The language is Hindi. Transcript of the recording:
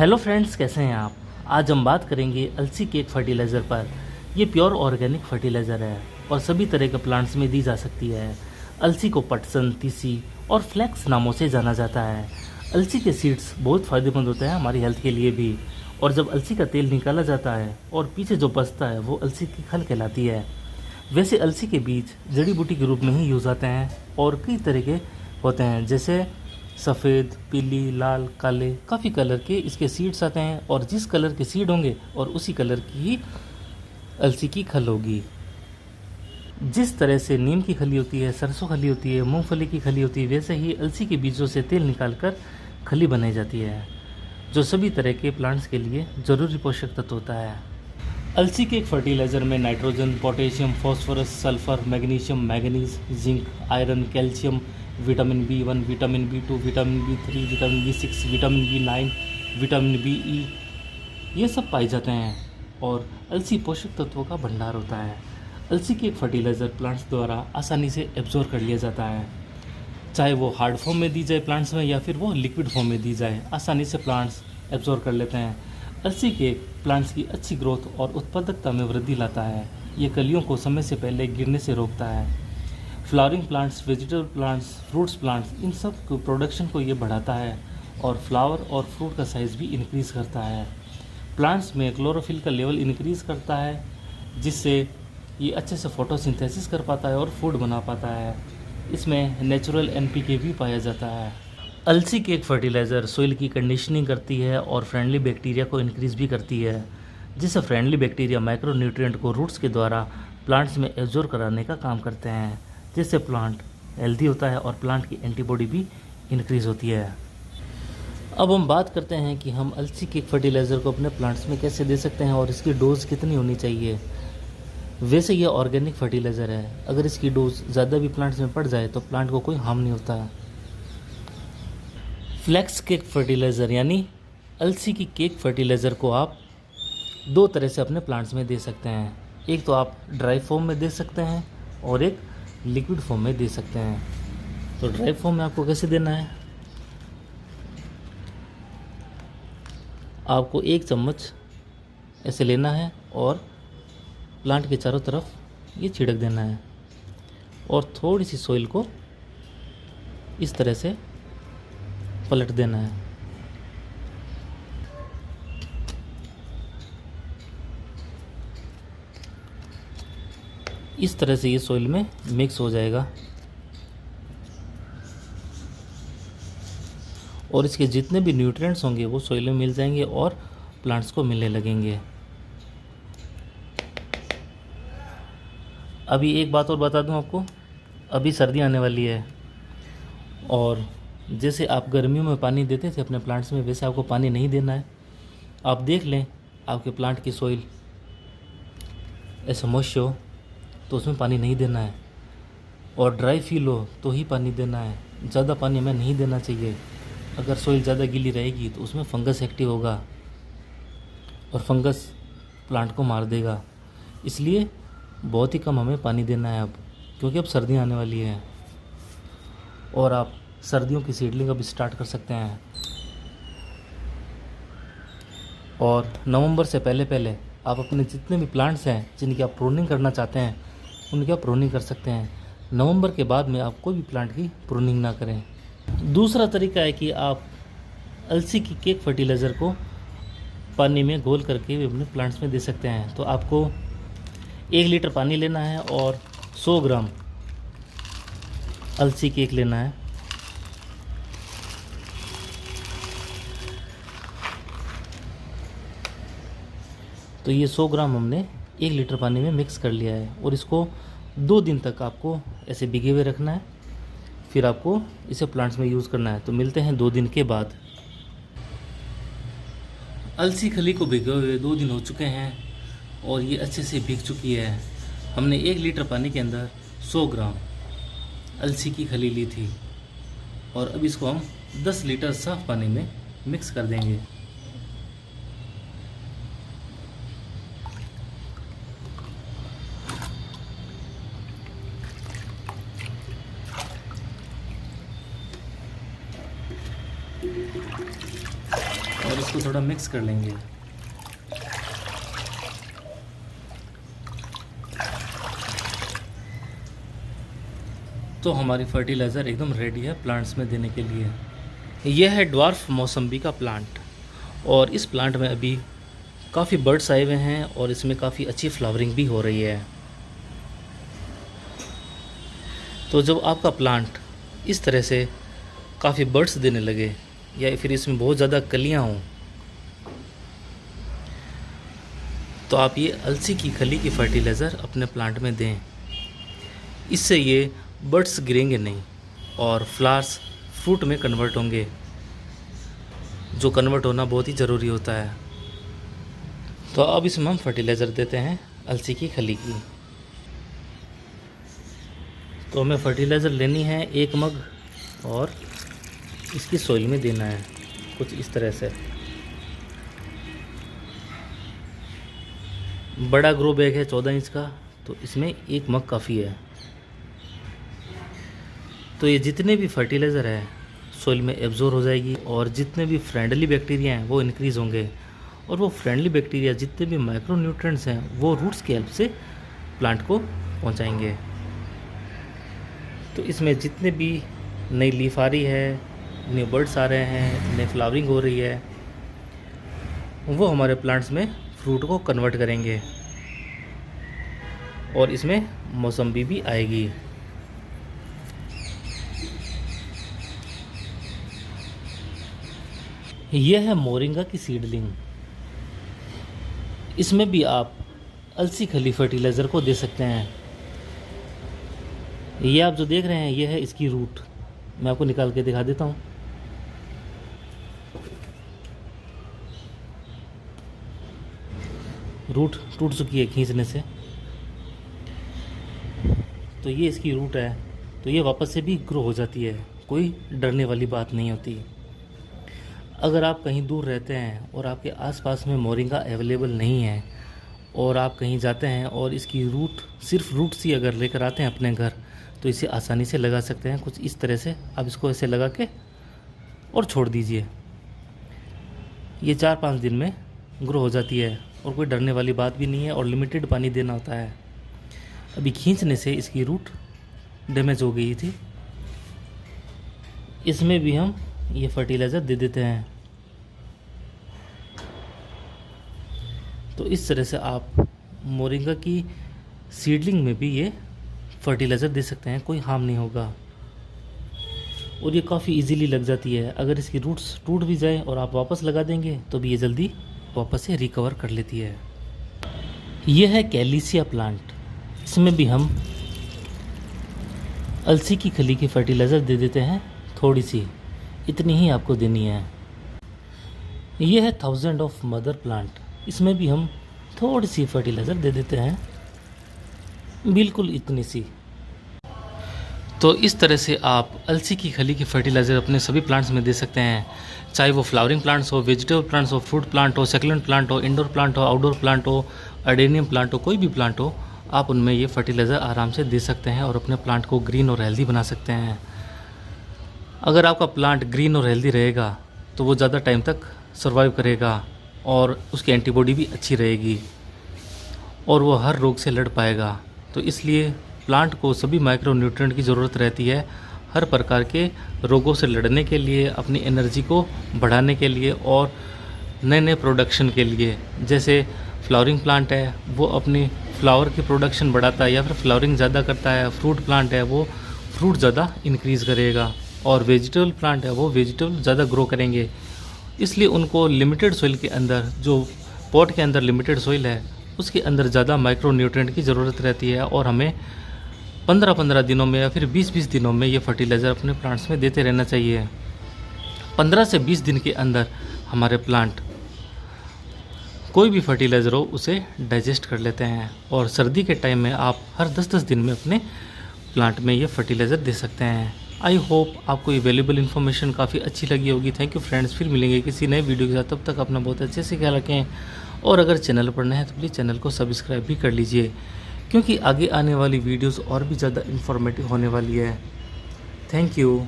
हेलो फ्रेंड्स, कैसे हैं आप। आज हम बात करेंगे अलसी केक फर्टिलाइज़र पर। ये प्योर ऑर्गेनिक फर्टिलाइज़र है और सभी तरह के प्लांट्स में दी जा सकती है। अलसी को पटसन, तीसी और फ्लैक्स नामों से जाना जाता है। अलसी के सीड्स बहुत फ़ायदेमंद होते हैं हमारी हेल्थ के लिए भी। और जब अलसी का तेल निकाला जाता है और पीछे जो बचता है वो अलसी की खल कहलाती है। वैसे अलसी के बीज जड़ी बूटी के रूप में ही यूज़ आते हैं और कई तरह के होते हैं, जैसे सफ़ेद, पीली, लाल, काले, काफ़ी कलर के इसके सीड्स आते हैं। और जिस कलर के सीड होंगे और उसी कलर की ही अलसी की खल होगी। जिस तरह से नीम की खली होती है, सरसों खली होती है, मूंगफली की खली होती है, वैसे ही अलसी के बीजों से तेल निकालकर खली बनाई जाती है, जो सभी तरह के प्लांट्स के लिए ज़रूरी पोषक तत्व होता है। अलसी के एक फर्टिलाइज़र में nitrogen, potassium, phosphorus, sulphur, magnesium, manganese, zinc, iron, calcium, vitamin B1, vitamin B2, vitamin B3, vitamin B6, vitamin B9, vitamin BE ये सब पाए जाते हैं। और अलसी पोषक तत्वों का भंडार होता है। अलसी के एक फर्टिलाइज़र प्लांट्स द्वारा आसानी से एब्जॉर्ब कर लिया जाता है, चाहे वो हार्ड फॉर्म में दी जाए प्लांट्स में या फिर वो लिक्विड फॉर्म में दी जाए, आसानी से प्लांट्स एब्जॉर्ब कर लेते हैं। अलसी केक प्लांट्स की अच्छी ग्रोथ और उत्पादकता में वृद्धि लाता है। ये कलियों को समय से पहले गिरने से रोकता है। Flowering plants, vegetable plants, fruits plants, इन सब को प्रोडक्शन को ये बढ़ाता है और फ्लावर और फ्रूट का साइज़ भी इंक्रीज़ करता है। प्लांट्स में क्लोरोफिल का लेवल इंक्रीज़ करता है, जिससे ये अच्छे से फोटोसिंथेसिस कर पाता है और फूड बना पाता है। इसमें नेचुरल NPK भी पाया जाता है। अलसी केक फर्टिलाइज़र सोइल की कंडीशनिंग करती है और फ्रेंडली बैक्टीरिया को इंक्रीज़ भी करती है, जिससे फ्रेंडली बैक्टीरिया माइक्रो न्यूट्रिएंट को रूट्स के द्वारा प्लांट्स में एब्जॉर्ब कराने का काम करते हैं, जिससे प्लांट हेल्दी होता है और प्लांट की एंटीबॉडी भी इंक्रीज़ होती है। अब हम बात करते हैं कि हम अलसी केक फर्टिलाइज़र को अपने प्लांट्स में कैसे दे सकते हैं और इसकी डोज कितनी होनी चाहिए। वैसे ये ऑर्गेनिक फर्टिलाइज़र है, अगर इसकी डोज ज़्यादा भी प्लांट्स में पड़ जाए तो प्लांट को कोई हार्म नहीं होता। फ्लैक्स केक फर्टिलाइज़र यानी अलसी की केक फर्टिलाइज़र को आप दो तरह से अपने प्लांट्स में दे सकते हैं। एक तो आप ड्राई फॉर्म में दे सकते हैं और एक लिक्विड फॉर्म में दे सकते हैं। तो ड्राई फॉर्म में आपको कैसे देना है, आपको 1 चम्मच ऐसे लेना है और प्लांट के चारों तरफ ये छिड़क देना है और थोड़ी सी सॉइल को इस तरह से पलट देना है। इस तरह से ये सॉइल में मिक्स हो जाएगा और इसके जितने भी न्यूट्रिएंट्स होंगे वो सॉइल में मिल जाएंगे और प्लांट्स को मिलने लगेंगे। अभी एक बात और बता दूं आपको, अभी सर्दी आने वाली है और जैसे आप गर्मियों में पानी देते थे अपने प्लांट्स में, वैसे आपको पानी नहीं देना है। आप देख लें आपके प्लांट की सॉइल ऐसा मॉइस्ट हो तो उसमें पानी नहीं देना है, और ड्राई फील हो तो ही पानी देना है। ज़्यादा पानी हमें नहीं देना चाहिए। अगर सॉइल ज़्यादा गीली रहेगी तो उसमें फंगस एक्टिव होगा और फंगस प्लांट को मार देगा। इसलिए बहुत ही कम हमें पानी देना है अब, क्योंकि अब सर्दियाँ आने वाली हैं और आप सर्दियों की सीडलिंग अब स्टार्ट कर सकते हैं। और नवंबर से पहले पहले आप अपने जितने भी प्लांट्स हैं जिनकी आप प्रूनिंग करना चाहते हैं उनकी आप प्रूनिंग कर सकते हैं। नवंबर के बाद में आप कोई भी प्लांट की प्रूनिंग ना करें। दूसरा तरीका है कि आप अलसी की केक फर्टिलाइज़र को पानी में घोल करके भी अपने प्लांट्स में दे सकते हैं। तो आपको 1 लीटर पानी लेना है और 100 ग्राम अलसी केक लेना है। तो ये 100 ग्राम हमने 1 लीटर पानी में मिक्स कर लिया है और इसको 2 दिन तक आपको ऐसे भिगे हुए रखना है। फिर आपको इसे प्लांट्स में यूज़ करना है। तो मिलते हैं 2 दिन के बाद। अलसी खली को भिगे हुए 2 दिन हो चुके हैं और ये अच्छे से भीग चुकी है। हमने 1 लीटर पानी के अंदर 100 ग्राम अलसी की खली ली थी और अब इसको हम 10 लीटर साफ़ पानी में मिक्स कर देंगे। इसको थोड़ा मिक्स कर लेंगे। तो हमारी फर्टिलाइज़र एकदम रेडी है प्लांट्स में देने के लिए। यह है ड्वार्फ मौसम्बी का प्लांट, और इस प्लांट में अभी काफ़ी बर्ड्स आए हुए हैं और इसमें काफ़ी अच्छी फ्लावरिंग भी हो रही है। तो जब आपका प्लांट इस तरह से काफ़ी बर्ड्स देने लगे या फिर इसमें बहुत ज़्यादा कलियां हों, तो आप ये अलसी की खली की फर्टिलाइज़र अपने प्लांट में दें। इससे ये बर्ड्स गिरेंगे नहीं और फ्लावर्स फ्रूट में कन्वर्ट होंगे, जो कन्वर्ट होना बहुत ही ज़रूरी होता है। तो अब इसमें हम फर्टिलाइज़र देते हैं अलसी की खली की। तो हमें फर्टिलाइज़र लेनी है 1 मग और इसकी सॉइल में देना है कुछ इस तरह से। बड़ा ग्रो बैग है 14 इंच का, तो इसमें 1 मग काफ़ी है। तो ये जितने भी फर्टिलाइज़र है सॉइल में एब्जॉर्ब हो जाएगी और जितने भी फ्रेंडली बैक्टीरिया हैं वो इंक्रीज़ होंगे, और वो फ्रेंडली बैक्टीरिया जितने भी माइक्रो न्यूट्रिएंट्स हैं वो रूट्स की हेल्प से प्लांट को पहुंचाएंगे। तो इसमें जितने भी नई लीफ आ रही है, नए बर्ड्स आ रहे हैं, नई फ्लावरिंग हो रही है, वो हमारे प्लांट्स में फ्रूट को कन्वर्ट करेंगे और इसमें मौसम्बी भी आएगी। यह है मोरिंगा की सीडलिंग। इसमें भी आप अलसी खली फर्टिलाइज़र को दे सकते हैं। ये आप जो देख रहे हैं ये है इसकी रूट। मैं आपको निकाल के दिखा देता हूँ। रूट टूट चुकी है खींचने से, तो ये इसकी रूट है। तो ये वापस से भी ग्रो हो जाती है, कोई डरने वाली बात नहीं होती। अगर आप कहीं दूर रहते हैं और आपके आसपास में मोरिंगा अवेलेबल नहीं है और आप कहीं जाते हैं और इसकी रूट सिर्फ रूट सी अगर लेकर आते हैं अपने घर, तो इसे आसानी से लगा सकते हैं कुछ इस तरह से। आप इसको ऐसे लगा के और छोड़ दीजिए, ये 4-5 दिन में ग्रो हो जाती है और कोई डरने वाली बात भी नहीं है और लिमिटेड पानी देना होता है। अभी खींचने से इसकी रूट डैमेज हो गई थी, इसमें भी हम ये फर्टिलाइज़र दे देते हैं। तो इस तरह से आप मोरिंगा की सीडलिंग में भी ये फर्टिलाइज़र दे सकते हैं, कोई हार्म नहीं होगा और ये काफ़ी इजीली लग जाती है। अगर इसकी रूट्स टूट भी जाए और आप वापस लगा देंगे तो भी ये जल्दी वापस से रिकवर कर लेती है। यह है कैलिसिया प्लांट। इसमें भी हम अलसी की खली की फर्टिलाइज़र दे देते हैं, थोड़ी सी, इतनी ही आपको देनी है। यह है 1000 ऑफ मदर प्लांट। इसमें भी हम थोड़ी सी फर्टिलाइज़र दे देते हैं, बिल्कुल इतनी सी। तो इस तरह से आप अलसी की खली की फर्टिलाइज़र अपने सभी प्लांट्स में दे सकते हैं, चाहे वो फ्लावरिंग प्लांट्स हो, वेजिटेबल प्लांट्स हो, फ्रूट प्लांट हो, सेकुलेंट प्लांट हो, इंडोर प्लांट हो, आउटडोर प्लांट हो, अडेनियम प्लांट हो, कोई भी प्लांट हो, आप उनमें ये फर्टिलाइज़र आराम से दे सकते हैं और अपने प्लांट को ग्रीन और हेल्दी बना सकते हैं। अगर आपका प्लांट ग्रीन और हेल्दी रहेगा तो वो ज़्यादा टाइम तक सर्वाइव करेगा और उसकी एंटीबॉडी भी अच्छी रहेगी और वो हर रोग से लड़ पाएगा। तो इसलिए प्लांट को सभी माइक्रो न्यूट्रिएंट की ज़रूरत रहती है हर प्रकार के रोगों से लड़ने के लिए, अपनी एनर्जी को बढ़ाने के लिए और नए नए प्रोडक्शन के लिए। जैसे फ्लावरिंग प्लांट है वो अपनी फ्लावर की प्रोडक्शन बढ़ाता है या फिर फ्लावरिंग ज़्यादा करता है, फ्रूट प्लांट है वो फ्रूट ज़्यादा इंक्रीज़ करेगा, और वेजिटेबल प्लांट है वो वेजिटेबल ज़्यादा ग्रो करेंगे। इसलिए उनको लिमिटेड सॉइल के अंदर, जो पॉट के अंदर लिमिटेड सॉइल है उसके अंदर ज़्यादा माइक्रो न्यूट्रिएंट की ज़रूरत रहती है और हमें 15-15 दिनों में या फिर 20-20 दिनों में ये फर्टिलाइज़र अपने प्लांट्स में देते रहना चाहिए। 15 से 20 दिन के अंदर हमारे प्लांट कोई भी फर्टिलाइज़र हो उसे डाइजेस्ट कर लेते हैं, और सर्दी के टाइम में आप हर 10-10 दिन में अपने प्लांट में ये फर्टिलाइज़र दे सकते हैं। आई होप आपको ये वैल्यूएबल इन्फॉर्मेशन काफ़ी अच्छी लगी होगी। थैंक यू फ्रेंड्स, फिर मिलेंगे किसी नए वीडियो के साथ। तब तक अपना बहुत अच्छे से ख्याल रखें, और अगर चैनल पर नए हैं तो प्लीज़ चैनल को सब्सक्राइब भी कर लीजिए, क्योंकि आगे आने वाली वीडियोस और भी ज़्यादा इन्फॉर्मेटिव होने वाली है। Thank you.